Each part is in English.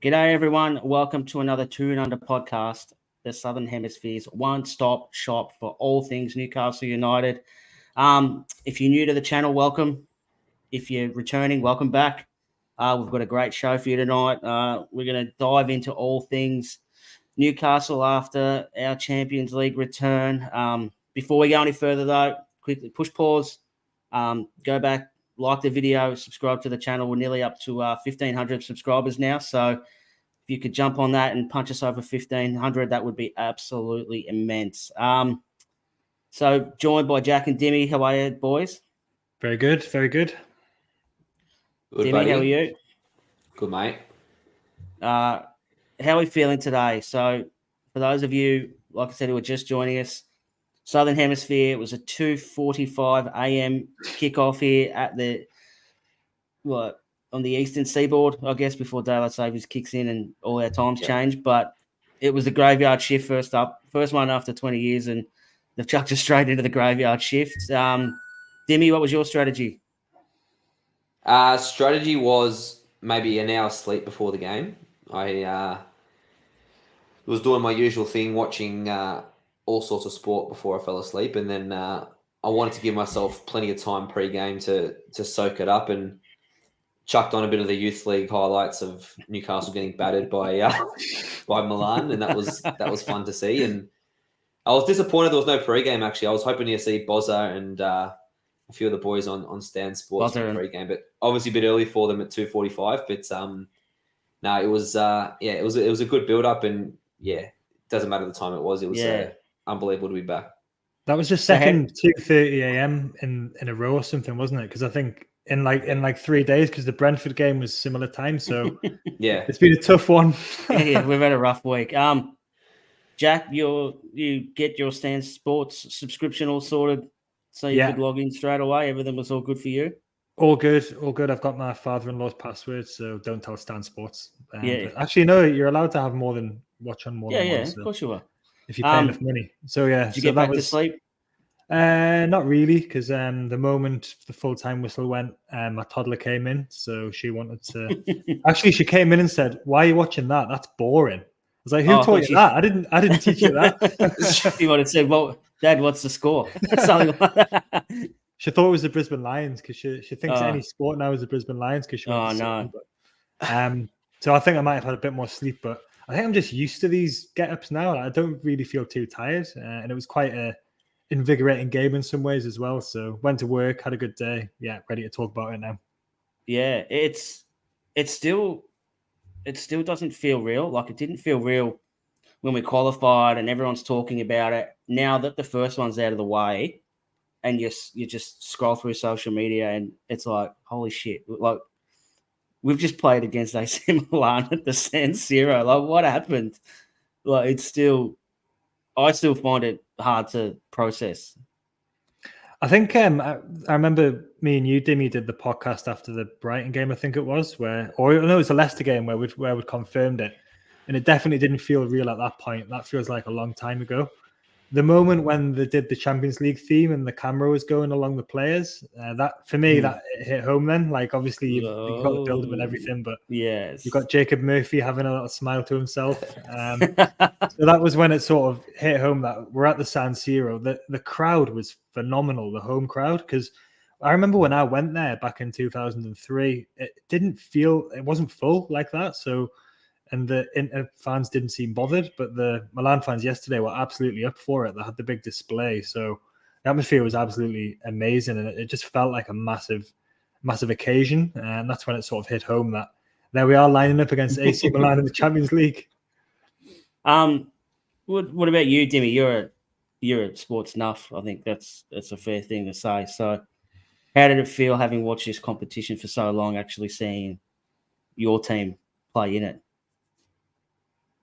G'day, everyone. Welcome to another Toon Under podcast, the Southern Hemisphere's one-stop shop for all things Newcastle United. If you're new to the channel, welcome. If you're returning, welcome back. We've got a great show for you tonight. We're going to dive into all things Newcastle after our Champions League return. Before we go any further, though, quickly push pause, go back, like the video, subscribe to the channel. We're nearly up to 1,500 subscribers now. So if you could jump on that and punch us over 1,500, that would be absolutely immense. So joined by Jack and Dimi. How are you, boys? Very good, very good. Good, Dimi, buddy. how are you? Good, mate. How are we feeling today? So for those of you, like I said, who are just joining us, Southern Hemisphere, it was a 2:45 a.m. kickoff here at on the eastern seaboard, I guess, before daylight savings kicks in and all our times change. But it was the graveyard shift first one after 20 years, and they've chucked us straight into the graveyard shift. Dimi, what was your strategy? Strategy was maybe an hour sleep before the game. I was doing my usual thing, watching all sorts of sport before I fell asleep, and then I wanted to give myself plenty of time pre-game to soak it up, and chucked on a bit of the youth league highlights of Newcastle getting battered by Milan, and that was fun to see. And I was disappointed there was no pre-game. Actually, I was hoping to see Bozza and a few of the boys on Stan Sports for pre-game, but obviously a bit early for them at 2:45. But no, it was a good build-up, and it doesn't matter the time it was. It was unbelievable to be back. That was just second 2:30 a.m. in a row or something, wasn't it? Because I think in 3 days, because the Brentford game was similar time. So it's been a tough one. Yeah, we've had a rough week. Jack, you get your Stan Sports subscription all sorted, so you could log in straight away. Everything was all good for you. All good, all good. I've got my father-in-law's password, so don't tell Stan Sports. But actually, no, you're allowed to have more than one. Yeah, so of course you are. If you pay enough money. So did you get back to sleep? Not really, because the moment the full-time whistle went, my toddler came in, so she wanted to. Actually, she came in and said, "Why are you watching that? That's boring." I was like, "Who taught you that? I didn't teach you that." She would have said, "Well, Dad, what's the score?" Something like that. She thought it was the Brisbane Lions because she thinks any sport now is the Brisbane Lions because she. No. So I think I might have had a bit more sleep, but I think I'm just used to these get-ups now. I don't really feel too tired, and it was quite a invigorating game in some ways as well. So went to work, had a good day. Yeah, ready to talk about it now. Yeah, it still doesn't feel real. Like it didn't feel real when we qualified and everyone's talking about it. Now that the first one's out of the way, and you just scroll through social media and it's like, holy shit! Like we've just played against AC Milan at the San Siro. Like what happened? Like I still find it hard to process. I think I remember me and you, Dimi, did the podcast after the Brighton game. I think it was it was the Leicester game where we confirmed it, and it definitely didn't feel real at that point. That feels like a long time ago. The moment when they did the Champions League theme and the camera was going along the players, that for me that hit home. Then, like obviously you've got the build-up and everything, but you've got Jacob Murphy having a little smile to himself. So that was when it sort of hit home that we're at the San Siro. The crowd was phenomenal, the home crowd, because I remember when I went there back in 2003, it wasn't full like that. So. And the Inter fans didn't seem bothered, but the Milan fans yesterday were absolutely up for it. They had the big display. So the atmosphere was absolutely amazing. And it just felt like a massive, massive occasion. And that's when it sort of hit home that there we are lining up against AC Milan in the Champions League. What about you, Dimi? You're a sports nuff. I think that's a fair thing to say. So how did it feel having watched this competition for so long, actually seeing your team play in it?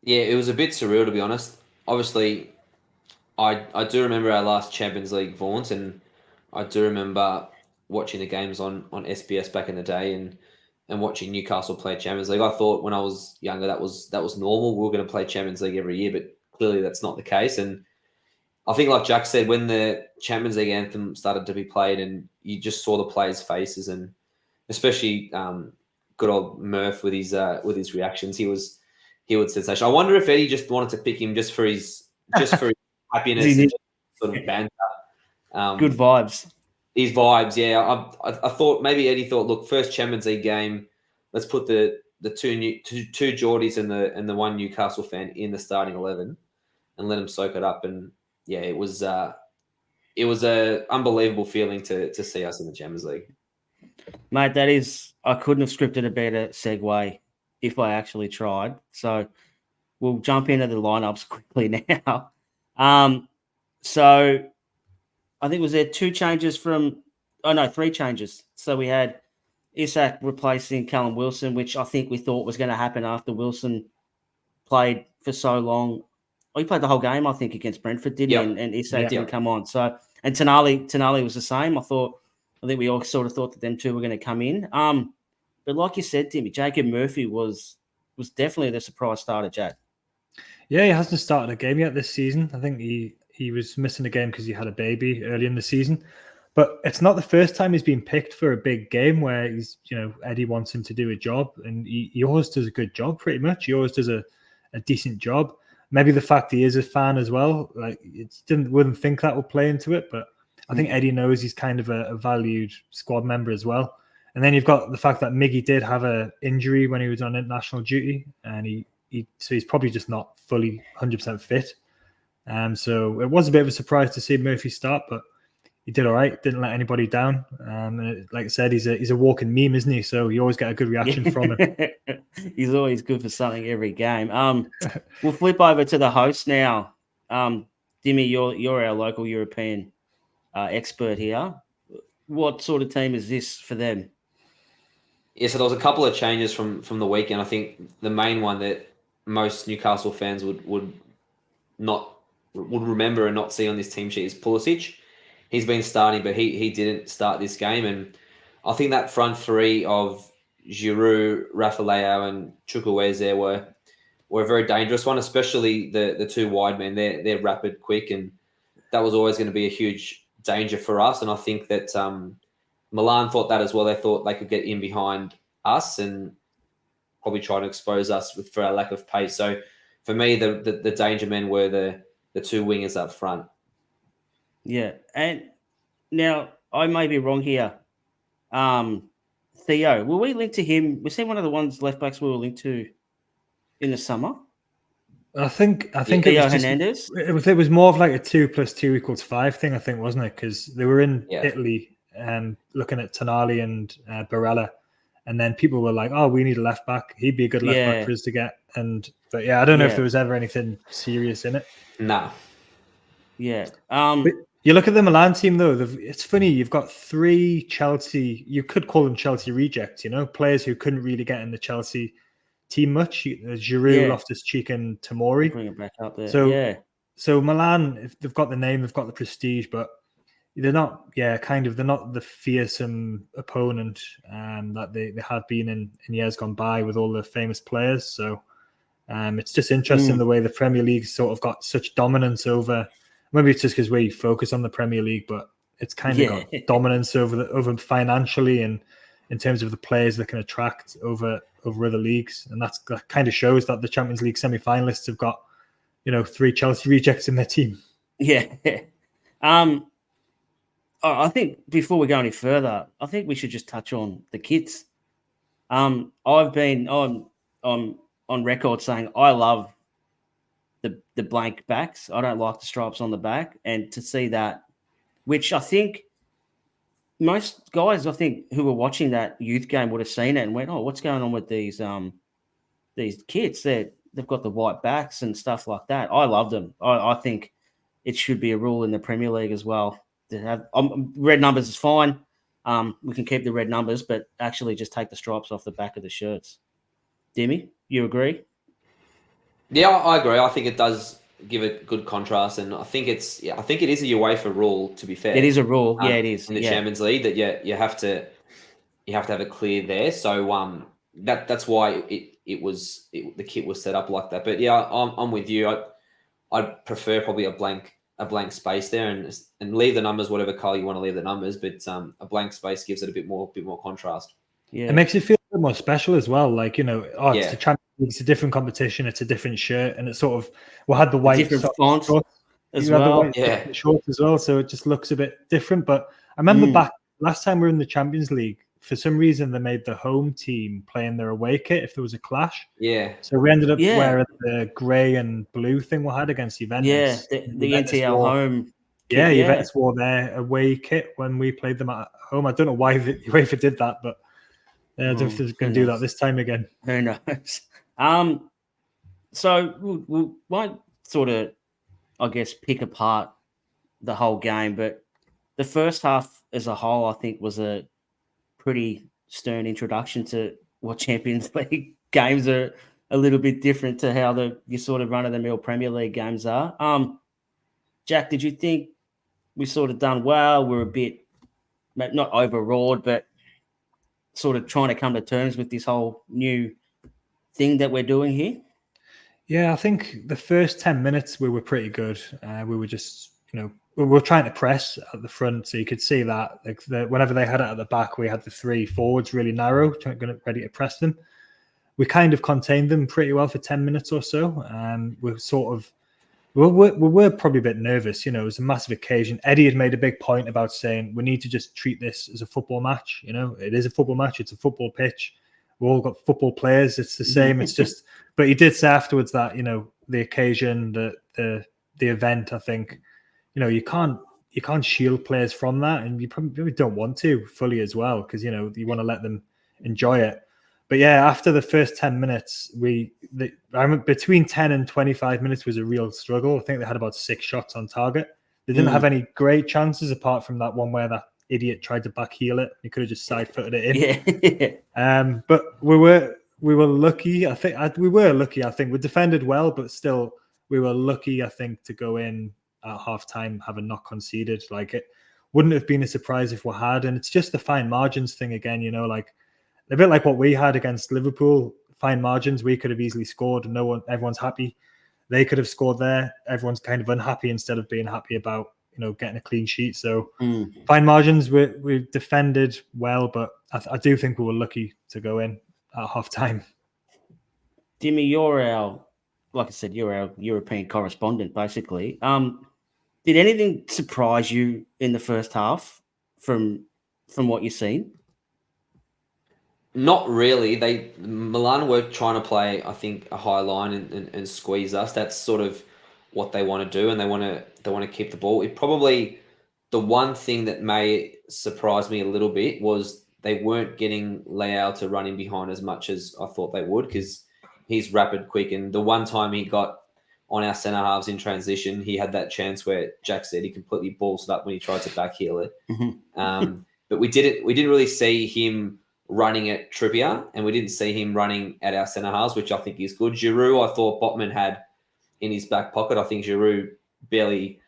Yeah, it was a bit surreal, to be honest. Obviously, I do remember our last Champions League vaunt, and I do remember watching the games on SBS back in the day and watching Newcastle play Champions League. I thought when I was younger that was normal. We were going to play Champions League every year, but clearly that's not the case. And I think, like Jack said, when the Champions League anthem started to be played and you just saw the players' faces, and especially good old Murph with his reactions. He was sensational. I wonder if Eddie just wanted to pick him just for his happiness and just sort of banter. Good vibes. His vibes, yeah. I thought maybe Eddie thought, look, first Champions League game, let's put the two Geordies and the one Newcastle fan in the starting 11 and let them soak it up. And yeah, it was a unbelievable feeling to see us in the Champions League. Mate, I couldn't have scripted a better segue if I actually tried. So we'll jump into the lineups quickly now. So I think was there 3 changes. So we had Isak replacing Callum Wilson, which I think we thought was going to happen after Wilson played for so long. He played the whole game, I think, against Brentford, didn't he? And Isak didn't come on. So, and Tonali was the same. I think we all sort of thought that them two were going to come in. But like you said, Dimi, Jacob Murphy was definitely the surprise starter, Jack. Yeah, he hasn't started a game yet this season. I think he was missing a game because he had a baby early in the season. But it's not the first time he's been picked for a big game where Eddie wants him to do a job, and he always does a good job pretty much. He always does a decent job. Maybe the fact he is a fan as well, like wouldn't think that would play into it, but I think Eddie knows he's kind of a valued squad member as well. And then you've got the fact that Miggy did have an injury when he was on international duty, and so he's probably just not fully 100% fit. So it was a bit of a surprise to see Murphy start, but he did all right. Didn't let anybody down. And like I said, he's a walking meme, isn't he? So you always get a good reaction from him. He's always good for something every game. We'll flip over to the host now. Dimi, you're our local European expert here. What sort of team is this for them? Yeah, so there was a couple of changes from the weekend. I think the main one that most Newcastle fans would remember and not see on this team sheet is Pulisic. He's been starting, but he didn't start this game. And I think that front three of Giroud, Rafa Leao, and Chukwueze were a very dangerous one, especially the two wide men. They're rapid, quick, and that was always going to be a huge danger for us. And I think that Milan thought that as well. They thought they could get in behind us and probably try to expose us for our lack of pace. So for me, the danger men were the two wingers up front. Yeah, and now I may be wrong here. Theo, were we linked to him? Was he one of the ones left backs we were linked to in the summer? I think Theo Hernandez. It was more of like a 2 + 2 = 5 thing, I think, wasn't it? Because they were in Italy looking at Tonali and Barella, and then people were like, "Oh, we need a left back. He'd be a good left back for us to get." But I don't know if there was ever anything serious in it. No. Yeah. But you look at the Milan team, though. It's funny. You've got 3 Chelsea. You could call them Chelsea rejects. Players who couldn't really get in the Chelsea team much. Giroud, Loftus-Cheek, and Tomori. Bring it back up there. So Milan, if they've got the name, they've got the prestige, but they're not. Yeah, kind of. They're not the fearsome opponent that they have been in years gone by with all the famous players. So it's just interesting the way the Premier League sort of got such dominance over. Maybe it's just because we focus on the Premier League, but it's kind of got dominance over financially and in terms of the players that can attract over other leagues. And that kind of shows that the Champions League semi-finalists have got, 3 Chelsea rejects in their team. Yeah. I think before we go any further, I think we should just touch on the kits. I've been on record saying I love the blank backs. I don't like the stripes on the back. And to see that, which I think most guys, who were watching that youth game would have seen it and went, "Oh, what's going on with these kits? They've got the white backs and stuff like that." I love them. I think it should be a rule in the Premier League as well. To have red numbers is fine. We can keep the red numbers, but actually just take the stripes off the back of the shirts. Dimi, you agree? Yeah, I agree. I think it does give a good contrast, and I think it is a UEFA rule. To be fair, it is a rule. It is in the Champions League that you have to have it clear there. So that's why the kit was set up like that. But yeah, I'm with you. I'd prefer probably a blank space there and leave the numbers whatever color you want to leave the numbers, but a blank space gives it a bit more contrast. Yeah, it makes you feel bit more special as well. Like, it's Yeah. the Champions League, it's a different competition, it's a different shirt, and it's sort of had the white different font shorts. as You had the well. white shorts as well, so it just looks a bit different. But I remember back last time we were in the Champions League, for some reason they made the home team play in their away kit if there was a clash. Yeah. So we ended up wearing the grey and blue thing we had against Juventus. Yeah, the NTL home. Yeah, Juventus wore their away kit when we played them at home. I don't know why UEFA did that, but I don't know if they're going to do that this time again. Who knows? So we won't sort of, I guess, pick apart the whole game, but the first half as a whole, I think, was a pretty stern introduction to what Champions League games are. A little bit different to how your sort of run-of-the-mill Premier League games are. Jack, did you think we sort of done well? We're a bit, not overawed, but sort of trying to come to terms with this whole new thing that we're doing here? Yeah, I think the first 10 minutes we were pretty good. We were just, we were trying to press at the front, so you could see that. Like whenever they had it at the back, we had the three forwards really narrow, ready to press them. We kind of contained them pretty well for 10 minutes or so. We were probably a bit nervous. It was a massive occasion. Eddie had made a big point about saying we need to just treat this as a football match. It is a football match. It's a football pitch. We've all got football players. It's the same. It's just, but he did say afterwards that, the occasion, the event, I think, you can't shield players from that. And you probably don't want to fully as well, because, you want to let them enjoy it. But yeah, after the first 10 minutes, between 10 and 25 minutes was a real struggle. I think they had about 6 shots on target. They didn't have any great chances apart from that one where that idiot tried to back heel it. He could have just side-footed it in. Yeah. But we were lucky. I think we We defended well, but still we were lucky, I think, to go in at half-time having not conceded. Like, it wouldn't have been a surprise if we had. And it's just the fine margins thing again, like, a bit like what we had against Liverpool, fine margins. We could have easily scored and everyone's happy. They could have scored there. Everyone's kind of unhappy instead of being happy about, getting a clean sheet. So fine margins, we defended well, but I do think we were lucky to go in at half time. Dimi, you're our European correspondent, basically. Did anything surprise you in the first half from what you've seen? Not really. Milan were trying to play, I think, a high line and squeeze us. That's sort of what they want to do, and they want to keep the ball. It probably, the one thing that may surprise me a little bit was they weren't getting Leao to run in behind as much as I thought they would, because he's rapid, quick, and the one time he got on our centre halves in transition, he had that chance where Jack said he completely balls it up when he tried to back heel it. But we didn't really see him running at Trippier, and we didn't see him running at our centre halves, which I think is good. Giroud, I thought Botman had in his back pocket. I think Giroud barely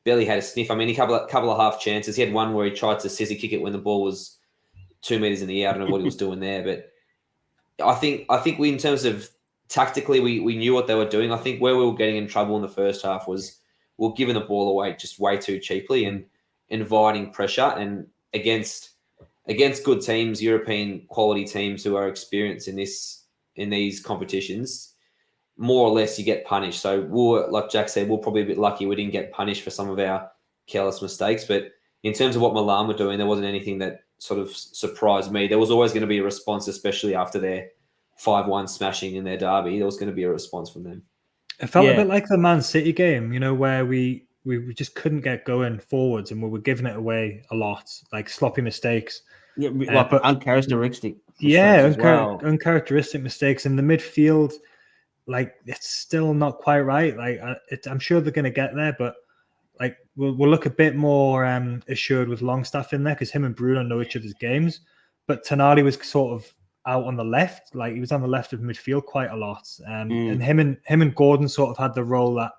had a sniff. I mean, a couple of half chances. He had one where he tried to scissor kick it when the ball was 2 meters in the air. I don't know what he was doing there, but I think we, in terms of tactically, we knew what they were doing. I think where we were getting in trouble in the first half was we were giving the ball away just way too cheaply and inviting pressure, and against good teams, European quality teams who are experienced in these competitions, more or less you get punished. So like Jack said, we're probably a bit lucky we didn't get punished for some of our careless mistakes. But in terms of what Milan were doing, there wasn't anything that sort of surprised me. There was always going to be a response, especially after their 5-1 smashing in their derby. There was going to be a response from them. It felt a bit like the Man City game, where we just couldn't get going forwards and we were giving it away a lot, like sloppy mistakes. Yeah, but uncharacteristic. Uncharacteristic mistakes in the midfield. Like, it's still not quite right. Like, I'm sure they're going to get there, but like we'll look a bit more assured with Longstaff in there, because him and Bruno know each other's games. But Tonali was sort of out on the left, like he was on the left of midfield quite a lot, and him and Gordon sort of had the role that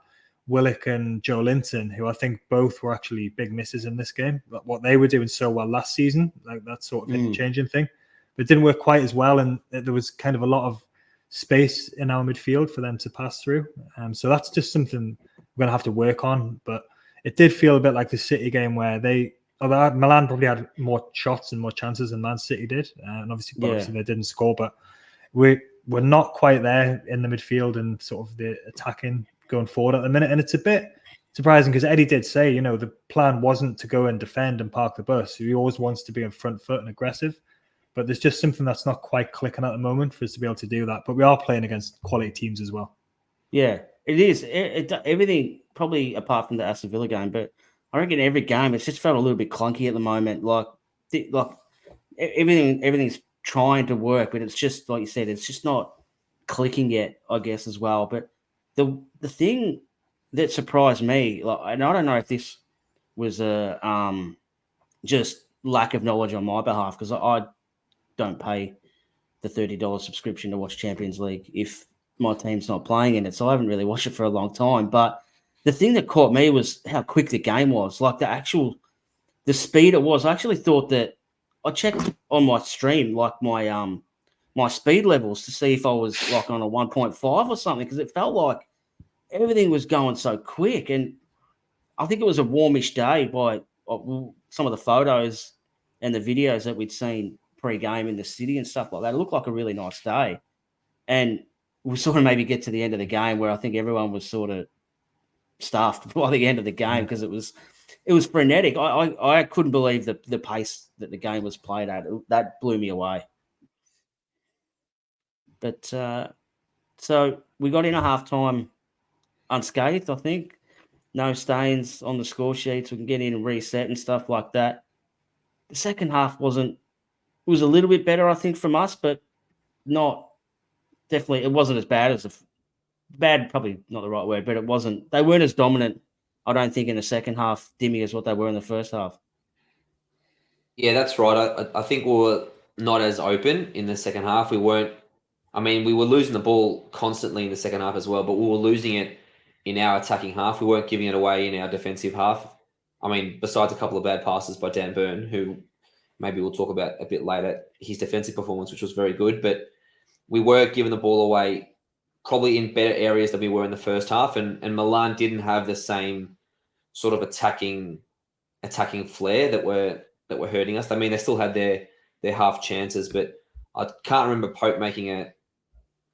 Willock and Joe Linton, who I think both were actually big misses in this game. What they were doing so well last season, like that sort of changing thing, but it didn't work quite as well, and there was kind of a lot of space in our midfield for them to pass through. So that's just something we're going to have to work on. But it did feel a bit like the City game, where they although Milan probably had more shots and more chances than Man City did, and obviously they didn't score, but we're not quite there in the midfield and sort of the attacking going forward at the minute. And it's a bit surprising because Eddie did say, the plan wasn't to go and defend and park the bus. He always wants to be on front foot and aggressive. But there's just something that's not quite clicking at the moment for us to be able to do that. But we are playing against quality teams as well. Yeah, it is. Everything, probably apart from the Aston Villa game, but I reckon every game it's just felt a little bit clunky at the moment. Like everything's trying to work, but it's just like you said, it's just not clicking yet, I guess, as well. But the thing that surprised me, and I don't know if this was a just lack of knowledge on my behalf, because I don't pay the $30 subscription to watch Champions League if my team's not playing in it, so I haven't really watched it for a long time. But the thing that caught me was how quick the game was. Like the speed it was. I actually thought that I checked on my stream, like my speed levels, to see if I was like on a 1.5 or something, because it felt like everything was going so quick. And I think it was a warmish day by some of the photos and the videos that we'd seen pre-game in the city and stuff like that. It looked like a really nice day. And we sort of maybe get to the end of the game where I think everyone was sort of stuffed by the end of the game because it was frenetic. I couldn't believe the pace that the game was played at. That blew me away. But so we got in at halftime unscathed, I think. No stains on the score sheets. We can get in and reset and stuff like that. The second half was a little bit better, I think, from us, but not definitely. It wasn't as bad as bad, probably not the right word, but it wasn't. They weren't as dominant, I don't think, in the second half, Dimi, as what they were in the first half. Yeah, that's right. I think we were not as open in the second half. We weren't. I mean, we were losing the ball constantly in the second half as well, but we were losing it in our attacking half. We weren't giving it away in our defensive half. I mean, besides a couple of bad passes by Dan Burn, who maybe we'll talk about a bit later, his defensive performance, which was very good, but we were giving the ball away probably in better areas than we were in the first half, and Milan didn't have the same sort of attacking flair that were hurting us. I mean, they still had their half chances, but I can't remember Pope making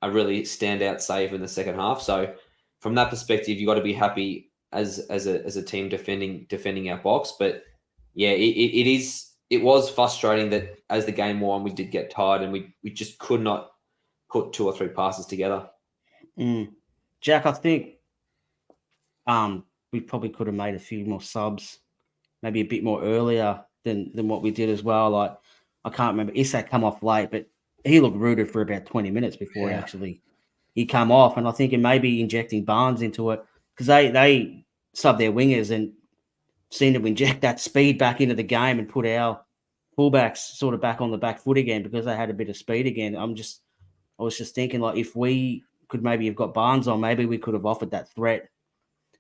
a really standout save in the second half. So from that perspective, you got to be happy as a team defending our box. But yeah, it was frustrating that as the game wore on, we did get tired and we just could not put 2 or 3 passes together. Jack, I think we probably could have made a few more subs, maybe a bit more earlier than what we did as well. Like, I can't remember. Isak come off late, but he looked rooted for about 20 minutes before he come off. And I think it may be injecting Barnes into it, because they sub their wingers and seem to inject that speed back into the game and put our fullbacks sort of back on the back foot again because they had a bit of speed again. I was just thinking, like, if we could maybe have got Barnes on, maybe we could have offered that threat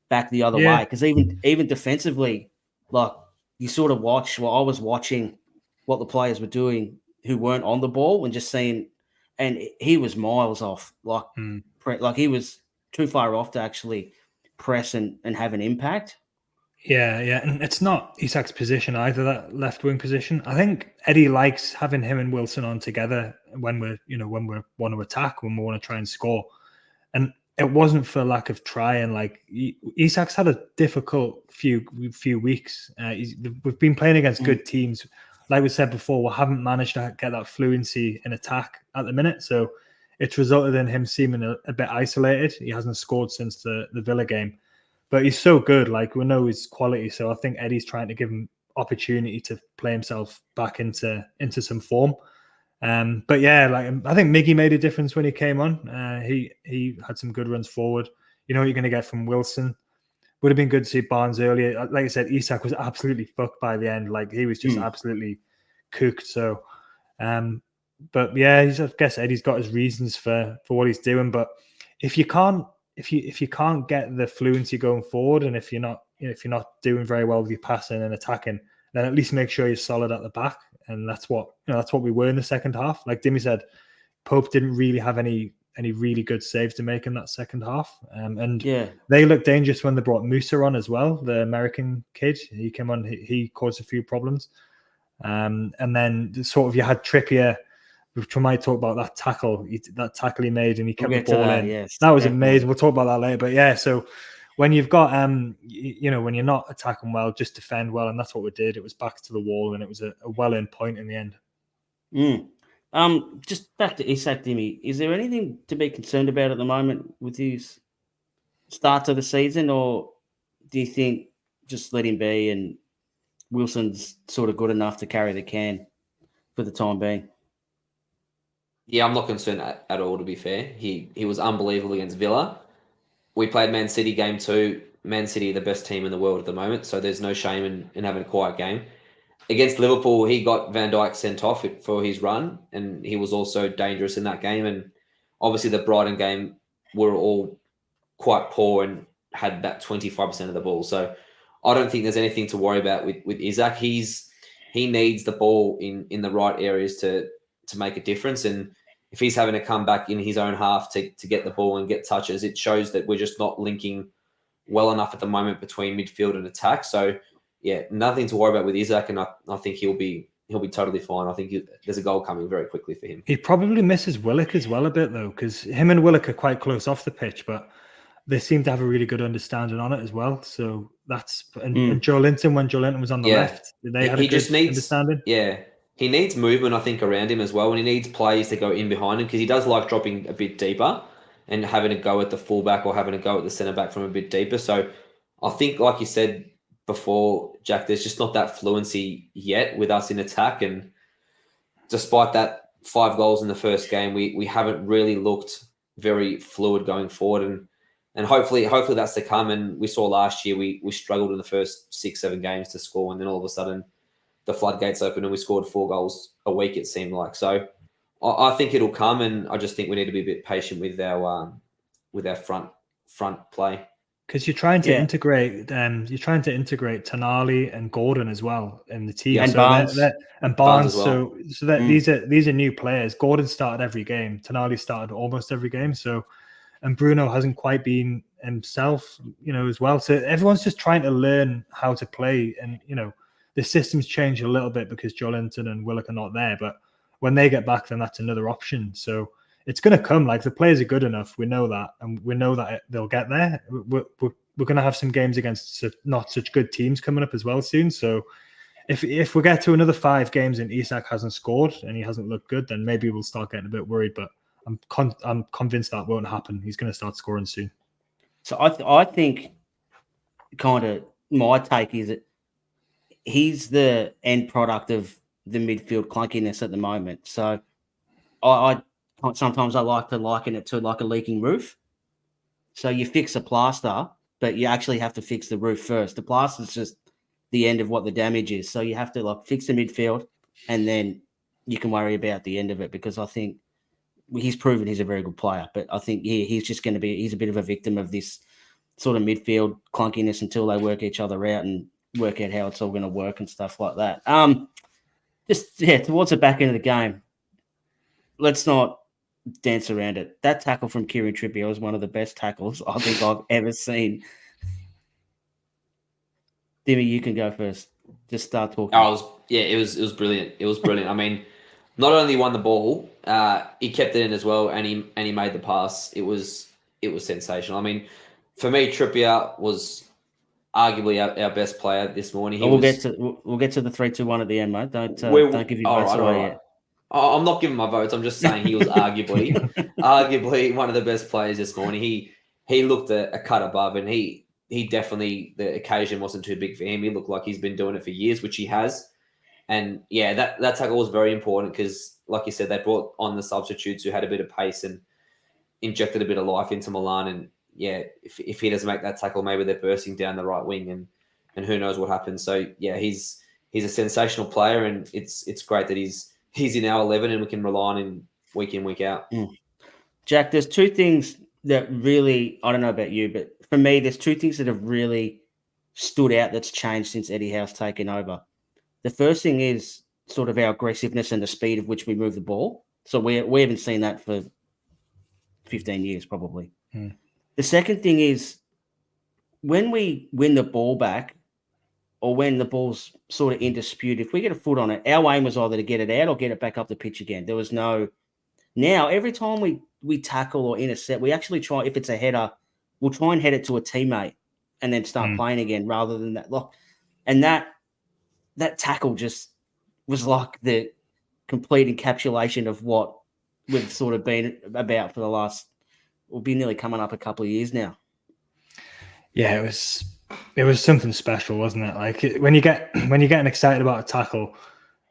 back the other way. Because even defensively, like, you sort of watch. Well, I was watching what the players were doing who weren't on the ball and just seeing, and he was miles off. Like, like he was too far off to actually press and have an impact. Yeah, and it's not Isak's position either, that left wing position. I think Eddie likes having him and Wilson on together when we want to attack, when we want to try and score. And it wasn't for lack of trying. Like, Isak's had a difficult few weeks. We've been playing against good teams. Like we said before, we haven't managed to get that fluency in attack at the minute. So it's resulted in him seeming a bit isolated. He hasn't scored since the Villa game. But he's so good. Like, we know his quality. So I think Eddie's trying to give him opportunity to play himself back into some form. But yeah, like, I think Miggy made a difference when he came on. He had some good runs forward. You know what you're going to get from Wilson. Would have been good to see Barnes earlier. Like I said, Isak was absolutely fucked by the end. Like, he was just absolutely cooked. So, but yeah, I guess Eddie's got his reasons for what he's doing. But if you can't get the fluency going forward, and if you're not doing very well with your passing and attacking, then at least make sure you're solid at the back. And that's what we were in the second half. Like Dimi said, Pope didn't really have any any really good saves to make in that second half. And Yeah. they looked dangerous when they brought Musa on as well, the American kid. He came on, he caused a few problems. And then sort of you had Trippier, which we might talk about that tackle he made and he kept the ball in. Yes, that was definitely amazing. We'll talk about that later. But yeah, so when you've got, when you're not attacking well, just defend well. And that's what we did. It was back to the wall and it was a well-earned point in the end. Just back to Isak Dimi. Is there anything to be concerned about at the moment with his start to the season, or do you think just let him be and Wilson's sort of good enough to carry the can for the time being? Yeah, I'm not concerned at all, to be fair. He was unbelievable against Villa. We played Man City game 2. Man City, the best team in the world at the moment, so there's no shame in having a quiet game. Against Liverpool, he got Van Dijk sent off for his run, and he was also dangerous in that game. And obviously the Brighton game, were all quite poor and had about 25% of the ball. So I don't think there's anything to worry about with Isak. He needs the ball in the right areas to make a difference. And if he's having to come back in his own half to get the ball and get touches, it shows that we're just not linking well enough at the moment between midfield and attack. So yeah, nothing to worry about with Isak, and I think he'll be totally fine. I think there's a goal coming very quickly for him. He probably misses Willock as well a bit though, because him and Willock are quite close off the pitch, but they seem to have a really good understanding on it as well. So and Joe Linton, when Joe Linton was on the left, they had a good understanding. Yeah, he needs movement, I think, around him as well, and he needs players to go in behind him because he does like dropping a bit deeper and having a go at the fullback or having a go at the centre back from a bit deeper. So I think, like you said before, Jack, there's just not that fluency yet with us in attack. And despite that 5 goals in the first game, we haven't really looked very fluid going forward. And hopefully that's to come. And we saw last year we struggled in the first 6-7 games to score, and then all of a sudden the floodgates open and we scored 4 goals a week, it seemed like. So I think it'll come, and I just think we need to be a bit patient with our front play. Because you're trying to integrate Tonali and Gordon as well in the team, and Barnes. Well. So that these are new players. Gordon started every game. Tonali started almost every game. So, and Bruno hasn't quite been himself, as well. So everyone's just trying to learn how to play, and the system's changed a little bit because Joelinton and Willock are not there. But when they get back, then that's another option. So it's going to come. Like, the players are good enough. We know that, and we know that they'll get there. We're going to have some games against not such good teams coming up as well soon. So if we get to another 5 games and Isak hasn't scored and he hasn't looked good, then maybe we'll start getting a bit worried. But I'm convinced that won't happen. He's going to start scoring soon. So I think kind of my take is that he's the end product of the midfield clunkiness at the moment. So I sometimes I like to liken it to like a leaking roof. So you fix a plaster, but you actually have to fix the roof first. The plaster is just the end of what the damage is. So you have to fix the midfield, and then you can worry about the end of it, because I think he's proven he's a very good player. But I think he's just going to he's a bit of a victim of this sort of midfield clunkiness until they work each other out and work out how it's all going to work and stuff like that. Towards the back end of the game, let's not dance around it. That tackle from Kieran Trippier was one of the best tackles I think I've ever seen. Dimi, you can go first. Just start talking. It was brilliant. It was brilliant. I mean, not only won the ball, he kept it in as well, and he made the pass. It was sensational. I mean, for me, Trippier was arguably our best player this morning. We'll get to the 3-2-1 at the end, mate. Don't give your votes away yet. I'm not giving my votes. I'm just saying he was arguably one of the best players this morning. He looked a cut above, and he definitely, the occasion wasn't too big for him. He looked like he's been doing it for years, which he has. And yeah, that tackle was very important because, like you said, they brought on the substitutes who had a bit of pace and injected a bit of life into Milan. And yeah, if he doesn't make that tackle, maybe they're bursting down the right wing, and who knows what happens. So yeah, he's a sensational player, and it's great that he's in our 11 and we can rely on him week in, week out. Jack, there's 2 things that really, I don't know about you, but for me, there's 2 things that have really stood out that's changed since Eddie Howe's taken over. The first thing is sort of our aggressiveness and the speed of which we move the ball. So we haven't seen that for 15 years, probably. Mm. The second thing is when we win the ball back or when the ball's sort of in dispute, if we get a foot on it, our aim was either to get it out or get it back up the pitch again. There was no... Now, every time we tackle or intercept, we actually try, if it's a header, we'll try and head it to a teammate and then start playing again rather than that lock. And that tackle just was like the complete encapsulation of what we've sort of been about for the last, we'll be nearly coming up a couple of years now. Yeah, it was something special, wasn't it? Like when you're getting excited about a tackle,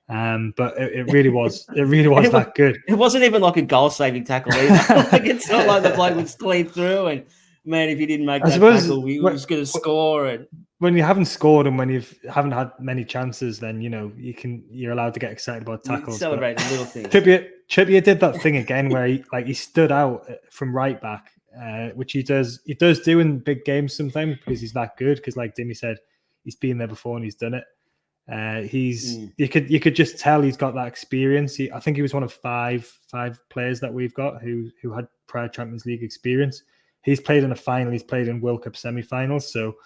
but it really was that good. It wasn't even like a goal-saving tackle either. Like it's not like the bloke was clean through and man, if you didn't make that tackle, we were just going to score. And when you haven't scored and when you haven't had many chances, then you're allowed to get excited about tackles. Celebrate the little things. Trippier did that thing again where he stood out from right back, which he does do in big games sometimes because he's that good. Because like Dimi said, he's been there before and he's done it. You could just tell he's got that experience. I think he was one of five players that we've got who had prior Champions League experience. He's played in a final. He's played in World Cup semi-finals. So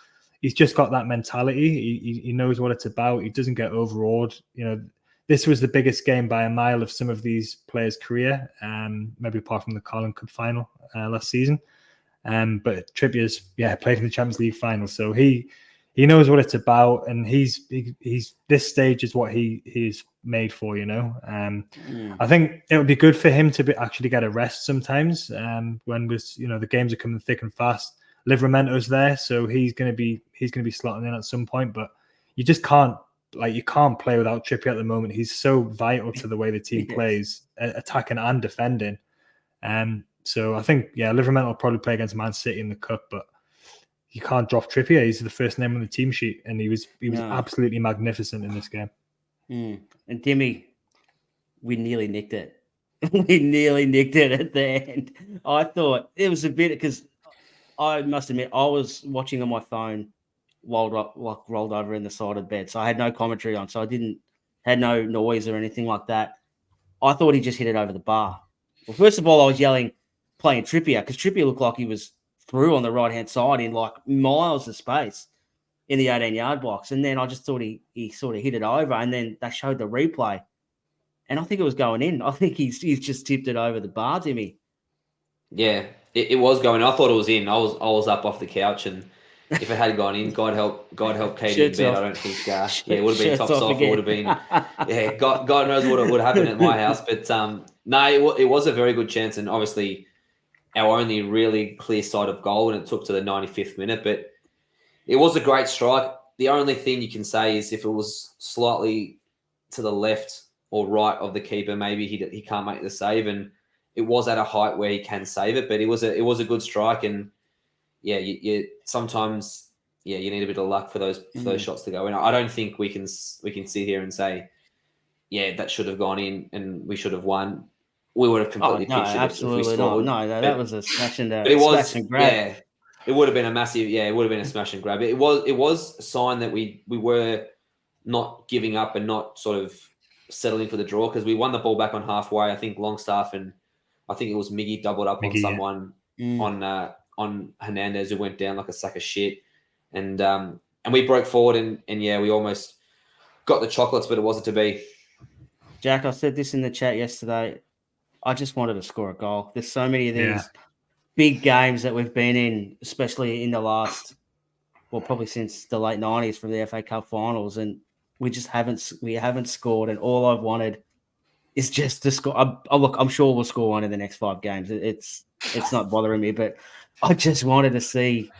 he's just got that mentality. He knows what it's about. He doesn't get overawed. This was the biggest game by a mile of some of these players' career, maybe apart from the Carling Cup final last season. But Trippier's played in the Champions League final, so he knows what it's about, and he's this stage is what he's made for. I think it would be good for him to actually get a rest sometimes. When the games are coming thick and fast. Livramento's there, so he's going to be slotting in at some point. But you just can't play without Trippier at the moment. He's so vital to the way the team plays, attacking and defending. So I think Livramento will probably play against Man City in the cup, but you can't drop Trippier. He's the first name on the team sheet, and he was absolutely magnificent in this game. And Dimi, we nearly nicked it. We nearly nicked it at the end. I thought it was a bit because I must admit I was watching on my phone while rolled over in the side of bed, so I had no commentary on, so I had no noise or anything like that. I thought he just hit it over the bar. Well, first of all, I was yelling, playing Trippier, because Trippier looked like he was through on the right-hand side in like miles of space in the 18-yard box. And then I just thought he sort of hit it over, and then they showed the replay. And I think it was going in. I think he's just tipped it over the bar, Timmy. Yeah, it was going in. I thought it was in. I was up off the couch, and if it had gone in, God help Katie in bed. I don't think it would have been tops off. It would have been God knows what would happen at my house. But no, it was a very good chance, and obviously our only really clear sight of goal, and it took to the 95th minute. But it was a great strike. The only thing you can say is if it was slightly to the left or right of the keeper, maybe he can't make the save, and it was at a height where he can save it. But it was a good strike, and you sometimes you need a bit of luck for those shots to go in. I don't think we can sit here and say that should have gone in and we should have won. We would have completely pitched it. Absolutely not. No, that was a smash and grab. Yeah, it would have been a massive. Yeah, it would have been a smash and grab. It was a sign that we were not giving up and not sort of settling for the draw, because we won the ball back on halfway. I think Longstaff and I think it was Miggy doubled up on someone on Hernandez, who went down like a sack of shit, and we broke forward and we almost got the chocolates, but it wasn't to be. Jack, I said this in the chat yesterday. I just wanted to score a goal. There's so many of these big games that we've been in, especially in the last, probably since the late 90s from the FA Cup finals, and we haven't scored. And all I've wanted is just to score. I'm sure we'll score one in the next 5 games. It's not bothering me, but I just wanted to see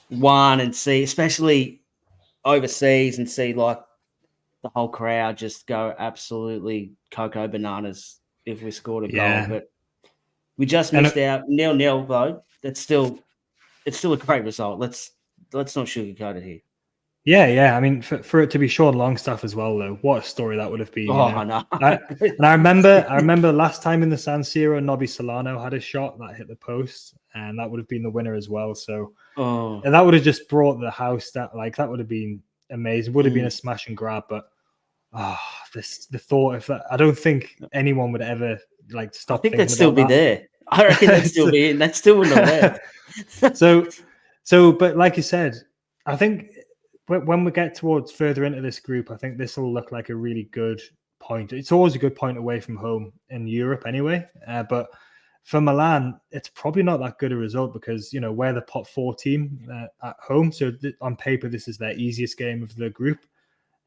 one and see, especially overseas, and see like the whole crowd just go absolutely cocoa bananas if we scored a goal. But we just missed out. 0-0 though. It's still a great result. Let's not sugarcoat it here. Yeah. I mean, for it to be Sean Longstaff as well, though, what a story that would have been. Oh, no. I remember last time in the San Siro, Nobby Solano had a shot that hit the post, and that would have been the winner as well. So and that would have just brought the house that would have been amazing. Would have been a smash and grab, but the thought of that, I don't think anyone would ever stop. I think they'd still be there. I reckon they'd still be in. That still wouldn't have left. But like you said, I think when we get towards further into this group, I think this will look like a really good point. It's always a good point away from home in Europe anyway. But for Milan, it's probably not that good a result because, we're the pot 4 team at home. So on paper, this is their easiest game of the group.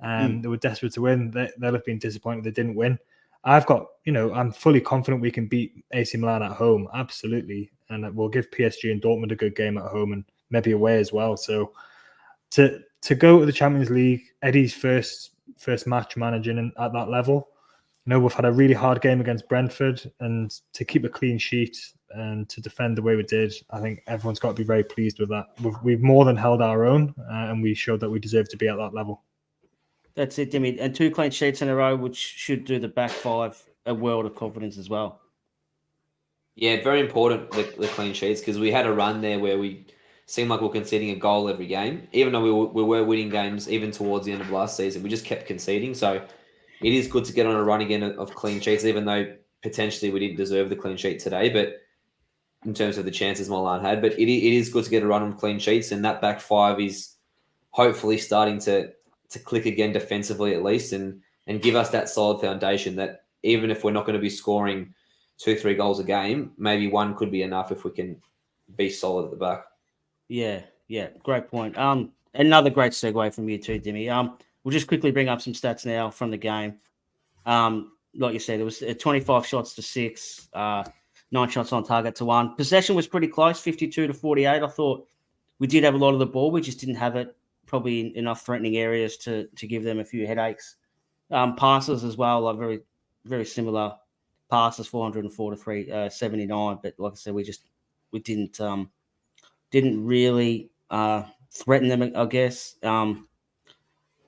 They were desperate to win. They'll have been disappointed they didn't win. I'm fully confident we can beat AC Milan at home. Absolutely. And we'll give PSG and Dortmund a good game at home and maybe away as well. So to go to the Champions League, Eddie's first match managing at that level. We've had a really hard game against Brentford, and to keep a clean sheet and to defend the way we did, I think everyone's got to be very pleased with that. We've more than held our own, and we showed that we deserve to be at that level. That's it, Dimi. And 2 clean sheets in a row, which should do the back 5 a world of confidence as well. Yeah, very important, the clean sheets, because we had a run there where we seemed like we were conceding a goal every game. Even though we were winning games, even towards the end of last season, we just kept conceding. So it is good to get on a run again of clean sheets, even though potentially we didn't deserve the clean sheet today, but in terms of the chances Milan had. But it is good to get a run on clean sheets, and that back 5 is hopefully starting to click again defensively at least, and give us that solid foundation that even if we're not going to be scoring 2-3 goals a game, maybe 1 could be enough if we can be solid at the back. Yeah, great point. Another great segue from you too, Dimi. We'll just quickly bring up some stats now from the game. Like you said, it was 25 shots to 6, 9 shots on target to 1. Possession was pretty close, 52-48. I thought we did have a lot of the ball. We just didn't have it probably in enough threatening areas to give them a few headaches. Passes as well are very, very similar passes, 404 to 379. But like I said, we didn't really threaten them, I guess.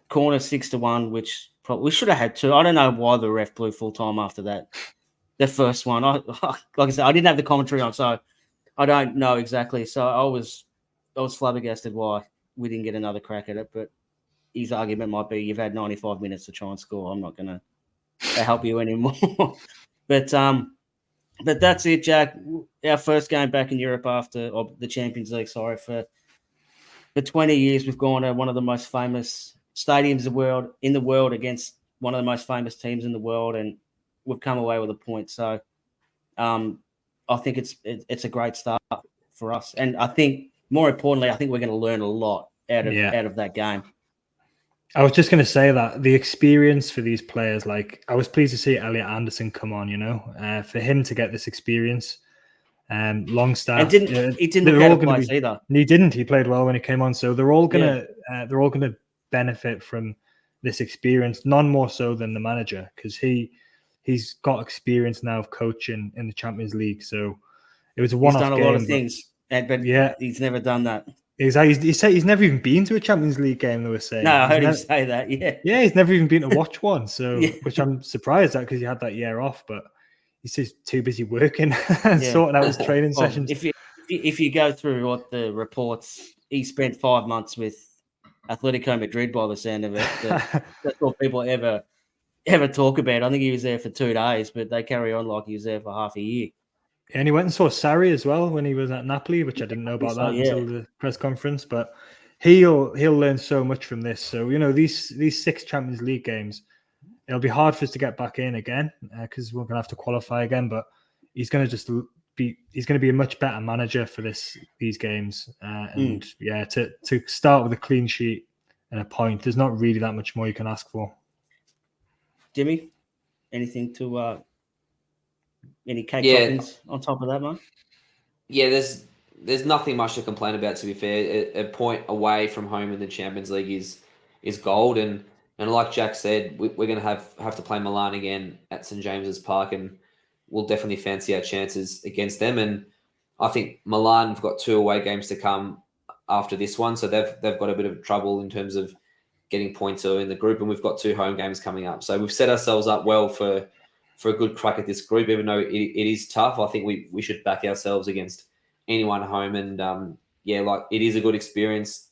Corner 6-1, which we should have had 2. I don't know why the ref blew full time after that. The first one, like I said, I didn't have the commentary on, so I don't know exactly. So I was flabbergasted why we didn't get another crack at it. But his argument might be, you've had 95 minutes to try and score. I'm not going to help you anymore. But that's it, Jack. Our first game back in Europe after the Champions League. Sorry, for 20 years, we've gone to one of the most famous stadiums in the world against one of the most famous teams in the world, and we've come away with a point. So, I think it's a great start for us, and I think more importantly, I think we're going to learn a lot out of that game. I was just going to say that the experience for these players, like I was pleased to see Elliot Anderson come on, for him to get this experience. Longstaff, and he didn't look out of place either. He didn't. He played well when he came on. So they're all gonna benefit from this experience, none more so than the manager, because he's got experience now of coaching in the Champions League. So it was a one-off game. He's done a lot of things, but he's never done that. He said he's never even been to a Champions League game, they were saying. No, I heard him say that, Yeah, he's never even been to watch one, so which I'm surprised at because he had that year off, but he's just too busy working and sorting out his training sessions. If you go through what the reports, he spent 5 months with Atletico Madrid by the sound of it. That's all people ever talk about. I think he was there for 2 days, but they carry on like he was there for half a year. And he went and saw Sarri as well when he was at Napoli, which I didn't know about until the press conference. But he'll learn so much from this. So these 6 Champions League games, it'll be hard for us to get back in again because we're going to have to qualify again. But he's going to be a much better manager for these games. To start with a clean sheet and a point, there's not really that much more you can ask for. Dimi, anything to any cake toppings on top of that, man? Yeah, there's nothing much to complain about, to be fair. A point away from home in the Champions League is gold, and like Jack said, we're going to have to play Milan again at St James's Park, and we'll definitely fancy our chances against them. And I think Milan have got 2 away games to come after this one, so they've got a bit of trouble in terms of getting points in the group, and we've got 2 home games coming up. So we've set ourselves up well for a good crack at this group, even though it is tough. I think we should back ourselves against anyone at home. And it is a good experience.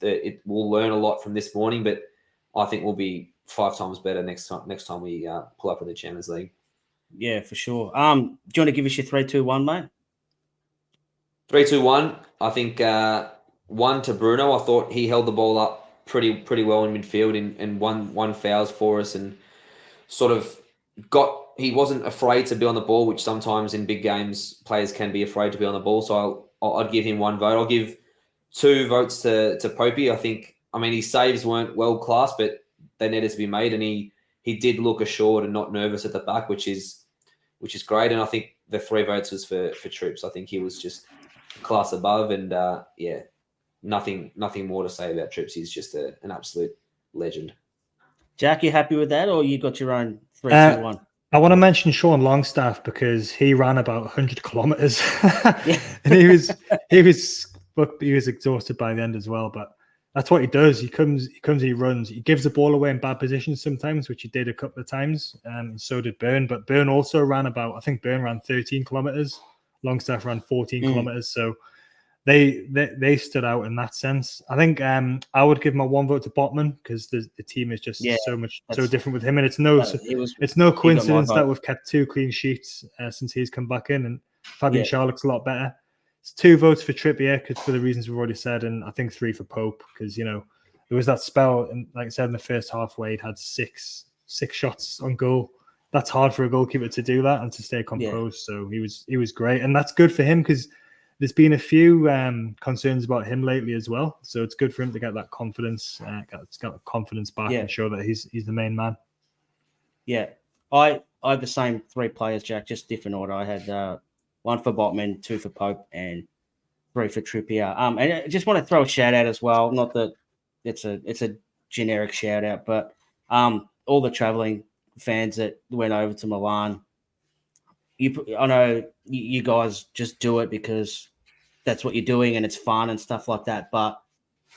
We'll learn a lot from this morning, but I think we'll be 5 times better next time we pull up in the Champions League. Yeah, for sure. Do you want to give us your 3, 2, 1, mate? 3-2-1. I think one to Bruno. I thought he held the ball up pretty well in midfield and won fouls for us and sort of he wasn't afraid to be on the ball, which sometimes in big games players can be afraid to be on the ball. So I'd give him 1 vote. I'll give 2 votes to Popey. I mean, his saves weren't world class, but they needed to be made, and he did look assured and not nervous at the back, which is great. And I think the 3 votes was for Troops. I think he was just class above, and nothing more to say about Troops. He's just an absolute legend. Jack, you happy with that, or you got your own 3-2-1? I want to mention Sean Longstaff because he ran about 100 kilometers, Yeah. and he was exhausted by the end as well. But that's what he does. He comes, he runs. He gives the ball away in bad positions sometimes, which he did a couple of times. And so did Byrne. But Byrne also ran I think Byrne ran 13 kilometers. Longstaff ran 14 kilometers. So they stood out in that sense. I think I would give my 1 vote to Botman because the team is just so different with him, and it's no coincidence that we've kept 2 clean sheets since he's come back in, and Fabian Schär looks a lot better. It's 2 votes for Trippier for the reasons we've already said, and I think 3 for Pope because there was that spell, and like I said in the first half, where he'd had six shots on goal. That's hard for a goalkeeper to do that and to stay composed. So he was great, and that's good for him because there's been a few concerns about him lately as well. So it's good for him to get that confidence, got confidence back and show that he's the main man. Yeah, I had the same 3 players, Jack, just different order. I had 1 for Botman, 2 for Pope, and 3 for Trippier. And I just want to throw a shout out as well. Not that it's a generic shout out, but all the traveling fans that went over to Milan. I know you guys just do it because that's what you're doing and it's fun and stuff like that. But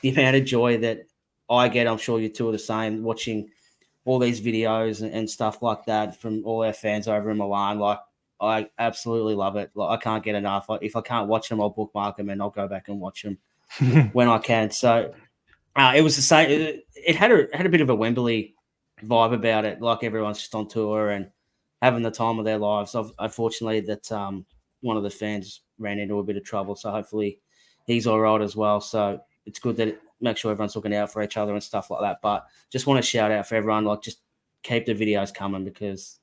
the amount of joy that I get, I'm sure you two are the same, watching all these videos and stuff like that from all our fans over in Milan. Like, I absolutely love it. Like, I can't get enough. If I can't watch them, I'll bookmark them and I'll go back and watch them when I can. So it was the same. It had a bit of a Wembley vibe about it. Like, everyone's just on tour and having the time of their lives. Unfortunately, that one of the fans ran into a bit of trouble, so hopefully he's all right as well. So it's good that make sure everyone's looking out for each other and stuff like that. But just want to shout out for everyone, like, just keep the videos coming, because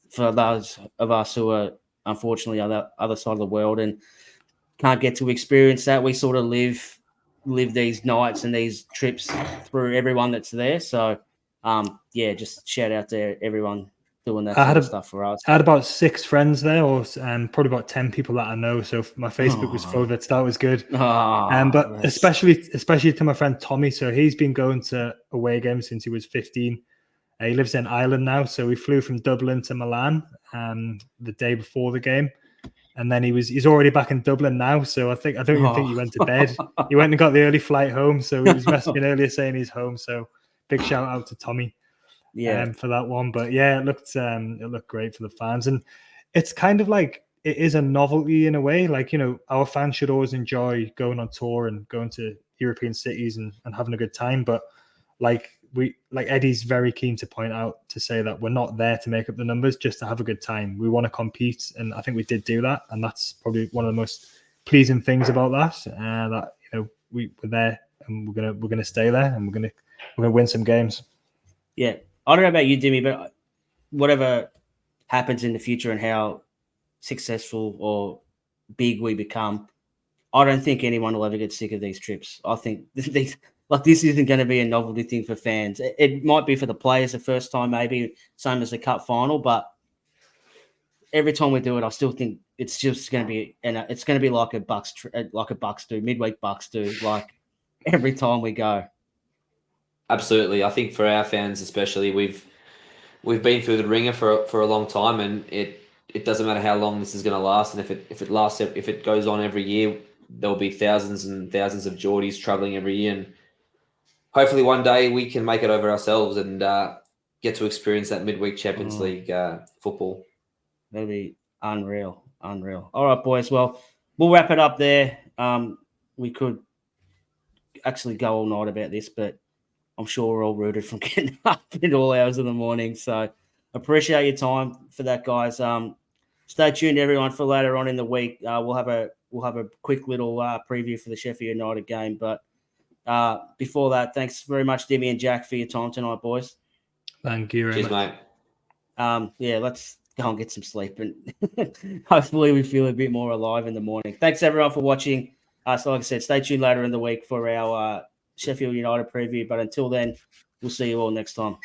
for those of us who are unfortunately on the other side of the world and can't get to experience that, we sort of live these nights and these trips through everyone that's there. So just shout out to everyone doing that sort of stuff for us. I had about 6 friends there, or probably about 10 people that I know. So my Facebook was full of it. So that was good. But especially to my friend Tommy. So he's been going to away games since he was 15. He lives in Ireland now. So we flew from Dublin to Milan the day before the game. And then he's already back in Dublin now. So I don't even think he went to bed. He went and got the early flight home. So he was messaging earlier saying he's home. So big shout out to Tommy. For that one. But yeah, it looked great for the fans, and it's kind of like it is a novelty in a way. Like, our fans should always enjoy going on tour and going to European cities and having a good time. But like Eddie's very keen to point out, to say that we're not there to make up the numbers, just to have a good time. We want to compete, and I think we did do that, and that's probably one of the most pleasing things about that. We're there, and we're gonna stay there, and we're gonna win some games. Yeah. I don't know about you, Dimi, but whatever happens in the future and how successful or big we become, I don't think anyone will ever get sick of these trips. I think this isn't going to be a novelty thing for fans. It might be for the players the first time, maybe same as the cup final, but every time we do it, I still think it's just going to be, and it's going to be like a Bucks do, midweek Bucks do, like every time we go. Absolutely. I think for our fans especially, we've been through the ringer for a long time, and it doesn't matter how long this is going to last. And if it goes on every year, there'll be thousands and thousands of Geordies traveling every year, and hopefully one day we can make it over ourselves and get to experience that midweek Champions League football. That'll be unreal. All right, boys. Well, we'll wrap it up there. We could actually go all night about this, but I'm sure we're all rooted from getting up at all hours of the morning. So appreciate your time for that, guys. Stay tuned, everyone, for later on in the week. We'll have a we'll have a quick little preview for the Sheffield United game. But before that, thanks very much, Dimi and Jack, for your time tonight, boys. Thank you very Cheers, much. mate. Yeah, let's go and get some sleep, and hopefully we feel a bit more alive in the morning. Thanks, everyone, for watching. So like I said, stay tuned later in the week for our Sheffield United preview. But until then, we'll see you all next time.